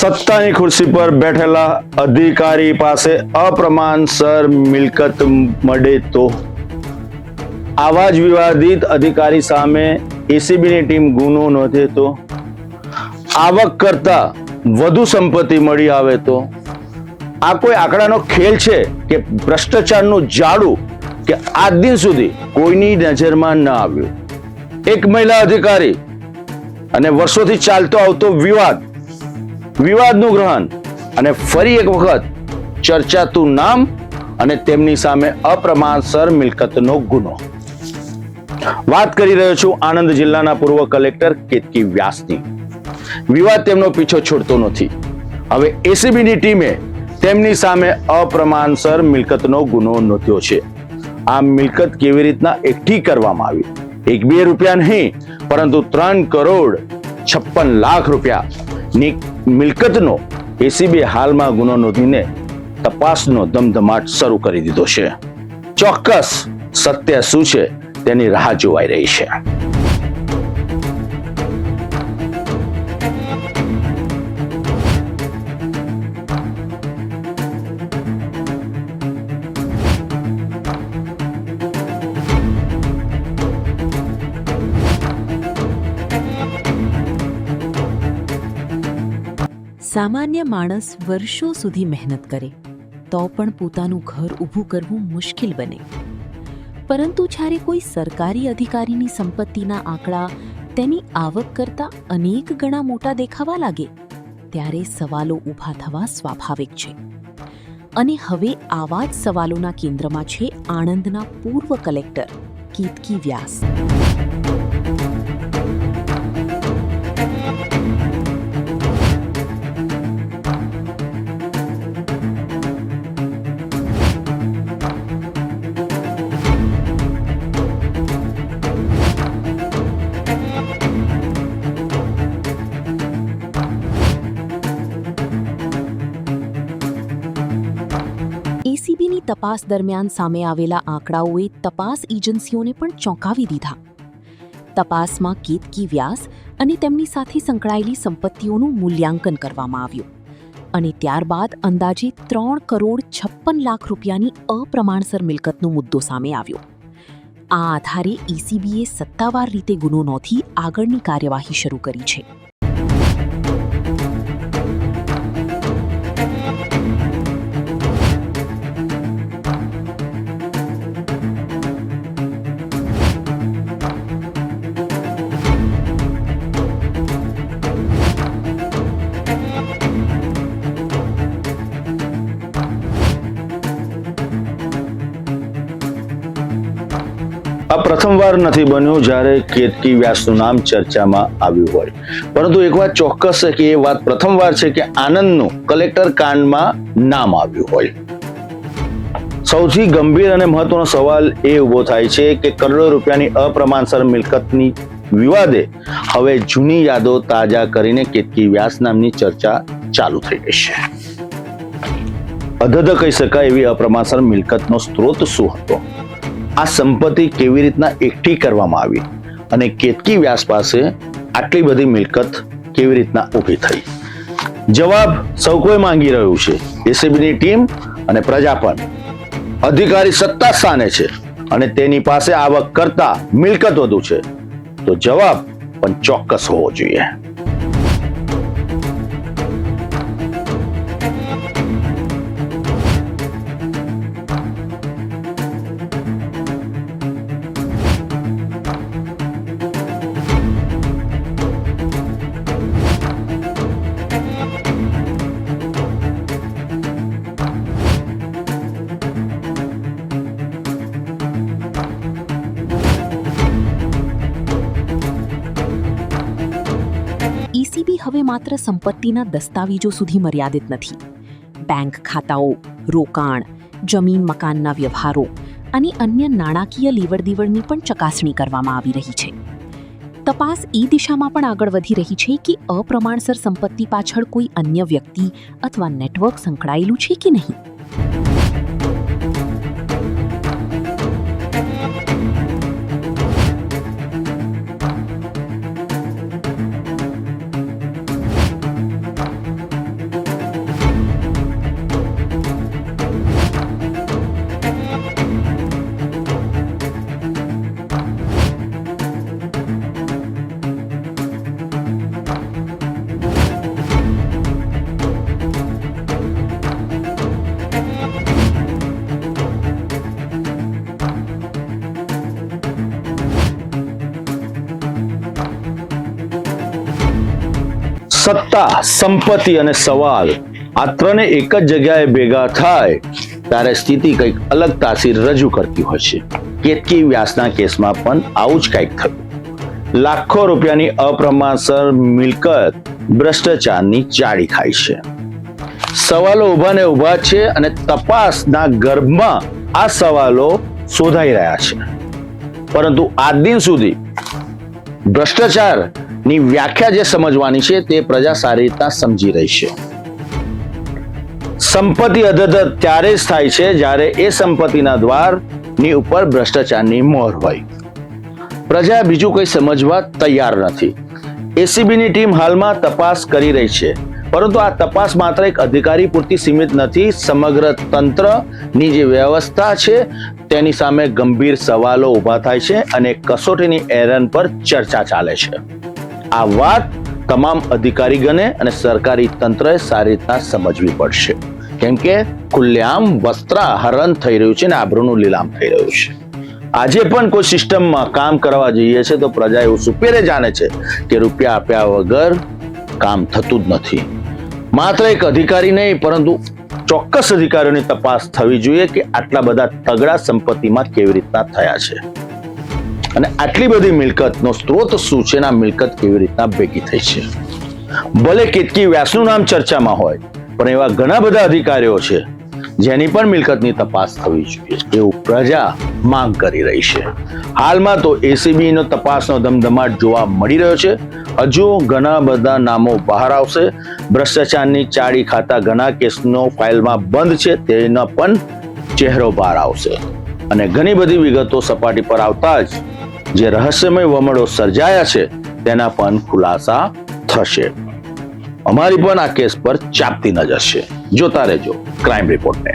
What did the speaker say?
સત્તાની ખુરશી પર બેઠેલા અધિકારી પાસે અપ્રમાણસર મિલકત મળે તો આવા જ વિવાદિત અધિકારી સામે એસીબીની ટીમ ગુનો નોંધે તો આવક કરતા વધુ સંપત્તિ મળી આવે તો આ કોઈ આંકડાનો ખેલ છે કે ભ્રષ્ટાચારનું જાડું કે આજ દિન સુધી કોઈની નજરમાં ન આવ્યું? એક મહિલા અધિકારી અને વર્ષોથી ચાલતો આવતો વિવાદનું ગ્રહણ અને ફરી એક વખત ચર્ચાતું નામ અને તેમની સામે અપ્રમાણસર મિલકતનો ગુનો. વાત કરી રહ્યો છું આણંદ જિલ્લાના પૂર્વ કલેક્ટર કેતકી વ્યાસની. વિવાદ તેમનો પીછો છોડતો નથી. હવે એસીબીની ટીમે તેમની સામે અપ્રમાણસર મિલકતનો ગુનો નોંધ્યો છે. આ મિલકત કેવી રીતના એકઠી કરવામાં આવી? 1-2 રૂપિયા નહીં, પરંતુ 3,56,00,000 રૂપિયાની મિલકતનો એસીબી હાલમાં ગુનો નોંધીને તપાસનો ધમધમાટ શરૂ કરી દીધો છે. ચોક્કસ સત્ય શું છે તેની રાહ જોવાઈ રહી છે. સામાન્ય માણસ વર્ષો સુધી મહેનત કરે તો પણ પોતાનું ઘર ઊભું કરવું મુશ્કેલ બને. પરંતુ જ્યારે કોઈ સરકારી અધિકારીની સંપત્તિના આંકડા તેની આવક કરતાં અનેક ગણા મોટા દેખાવા લાગે ત્યારે સવાલો ઊભા થવા સ્વાભાવિક છે. અને હવે આવા જ સવાલોના કેન્દ્રમાં છે આણંદના પૂર્વ કલેક્ટર કેતકી વ્યાસ. એસીબીની તપાસ દરમિયાન સામે આવેલા આંકડાઓએ તપાસ એજન્સીઓને પણ ચોંકાવી દીધા. તપાસમાં કેતકી વ્યાસ અને તેમની સાથે સંકળાયેલી સંપત્તિઓનું મૂલ્યાંકન કરવામાં આવ્યું અને ત્યારબાદ અંદાજે 3,56,00,000 રૂપિયાની અપ્રમાણસર મિલકતનો મુદ્દો સામે આવ્યો. આ આધારે એસીબીએ સત્તાવાર રીતે ગુનો નોંધી આગળની કાર્યવાહી શરૂ કરી છે. આ પ્રથમવાર નથી બન્યું જ્યારે કેતકી વ્યાસનું નામ ચર્ચામાં આવ્યું હોય. પરંતુ એક વાત ચોક્કસ છે કે એ વાત પ્રથમવાર છે કે આનંદનું કલેક્ટર કાંડમાં નામ આવ્યું હોય. સૌથી ગંભીર અને મહત્વનો સવાલ એ ઉભો થાય છે કે કરોડો રૂપિયાની અપ્રમાણસર મિલકતની વિવાદે હવે જૂની યાદો તાજા કરીને કેતકી વ્યાસ નામની ચર્ચા ચાલુ થઈ ગઈ છે. અધધ કહી શકાય એવી અપ્રમાણસર મિલકતનો સ્ત્રોત શું હતો? આ સંપત્તિ કેવી રીતના એકઠી કરવામાં આવી અને કેતકી વ્યાસ પાસે આટલી બધી મિલકત કેવી રીતના ઊભી થઈ? જવાબ સૌ કોઈ માંગી રહ્યું છે. એસીબીની ટીમ અને પ્રજા પણ. અધિકારી સત્તા સ્થાને છે અને તેની પાસે આવક કરતા મિલકત વધુ છે, તો જવાબ પણ ચોક્કસ હોવો જોઈએ. એસીબી હવે માત્ર સંપત્તિના દસ્તાવેજો સુધી મર્યાદિત નથી. બેંક ખાતાઓ, રોકાણ, જમીન મકાનના વ્યવહારો અને અન્ય નાણાકીય લેવડદેવડની પણ ચકાસણી કરવામાં આવી રહી છે. તપાસ એ દિશામાં પણ આગળ વધી રહી છે કે અપ્રમાણસર સંપત્તિ પાછળ કોઈ અન્ય વ્યક્તિ અથવા નેટવર્ક સંકળાયેલું છે કે નહીં. સત્તા, સંપત્તિ અને સવાલ આ ત્રણે એક જ જગ્યાએ ભેગા થાય ત્યારે સ્થિતિ કંઈક અલગ તાસીર રજૂ કરતી હોય છે. કેતકી વ્યાસના કેસમાં પણ આવું જ કંઈક થયું. લાખો રૂપિયાની અપ્રમાણસર મિલકત ભ્રષ્ટાચારની ચાડી ખાય છે. સવાલો ઊભા ને ઊભા છે અને તપાસના ગર્ભમાં આ સવાલો શોધાઈ રહ્યા છે. પરંતુ આજ દિન સુધી ભ્રષ્ટાચારની વ્યાખ્યા જે સમજવાની છે તે પ્રજા સારી રીતના સમજી રહી છે. સંપત્તિ અધધ ત્યારે જ થાય છે જ્યારે એ સંપત્તિના દ્વારની ઉપર ભ્રષ્ટાચારની મોહર હોય. પ્રજા બીજું કંઈ સમજવા તૈયાર નથી. એસીબીની ટીમ હાલમાં તપાસ કરી રહી છે, પરંતુ આ તપાસ માત્ર એક અધિકારી પૂરતી સીમિત નથી. સમગ્ર તંત્રની જે વ્યવસ્થા છે તેની સામે ગંભીર સવાલો ઊભા થાય છે અને કસોટીની એરન પર ચર્ચા ચાલે છે. આ વાત તમામ અધિકારીગણે અને સરકારી તંત્રએ સારી રીતના સમજવી પડશે, કેમ કે ખુલ્લેઆમ વસ્ત્રાહરણ થઈ રહ્યું છે અને આબરૂનું લીલામ થઈ રહ્યું છે. આજે પણ કોઈ સિસ્ટમમાં કામ કરવા જઈએ છે તો પ્રજા એવું સુપેરે જાણે છે કે રૂપિયા આપ્યા વગર કામ થતું જ નથી. માત્ર એક અધિકારી નહીં, પરંતુ ચોક્કસ અધિકારીઓની તપાસ થવી જોઈએ કે આટલા બધા તગડા સંપત્તિમાં કેવી રીતના થયા છે અને આટલી બધી મિલકતનો સ્ત્રોત શું છે અને આ મિલકત કેવી રીતના ભેગી થઈ છે. ભલે કેતકી વ્યાસનું નામ ચર્ચામાં હોય, પણ એવા ઘણા બધા અધિકારીઓ છે જેની પણ મિલકતની તપાસ થવી જોઈએ એવું પ્રજા માંગ કરી રહી છે. હાલમાં તો એસીબીનો તપાસનો ધમધમાટ જોવા મળી રહ્યો છે. હજુ ઘણા બધા નામો બહાર આવશે. ભ્રષ્ટાચારની ચાડી ખાતા ઘણા કેસનો ફાઇલમાં બંધ છે તેનો પણ ચહેરો બહાર આવશે અને ઘણી બધી વિગતો સપાટી પર આવતા જ જે રહસ્યમય વમળો સર્જાયા છે તેના પણ ખુલાસા થશે. અમારી પણ આ કેસ પર ચાંપતી નજર છે. જોતા રહેજો ક્રાઇમ રિપોર્ટને.